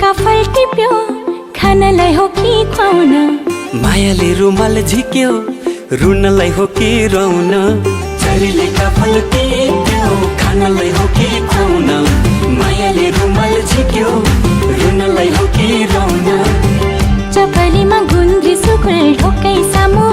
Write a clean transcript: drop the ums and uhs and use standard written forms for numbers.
काफल टिप्यो खानलाई हो कि खुवाउन मायाले रुमाल झिक्यो रुनलाई हो कि रुन छरीले काफल टिप्यो खानलाई हो कि खुवाउन मायाले रुमाल झिक्यो रुनलाई हो कि रुन चपलीमा गुन्द्री सुकुल ढोकै सामु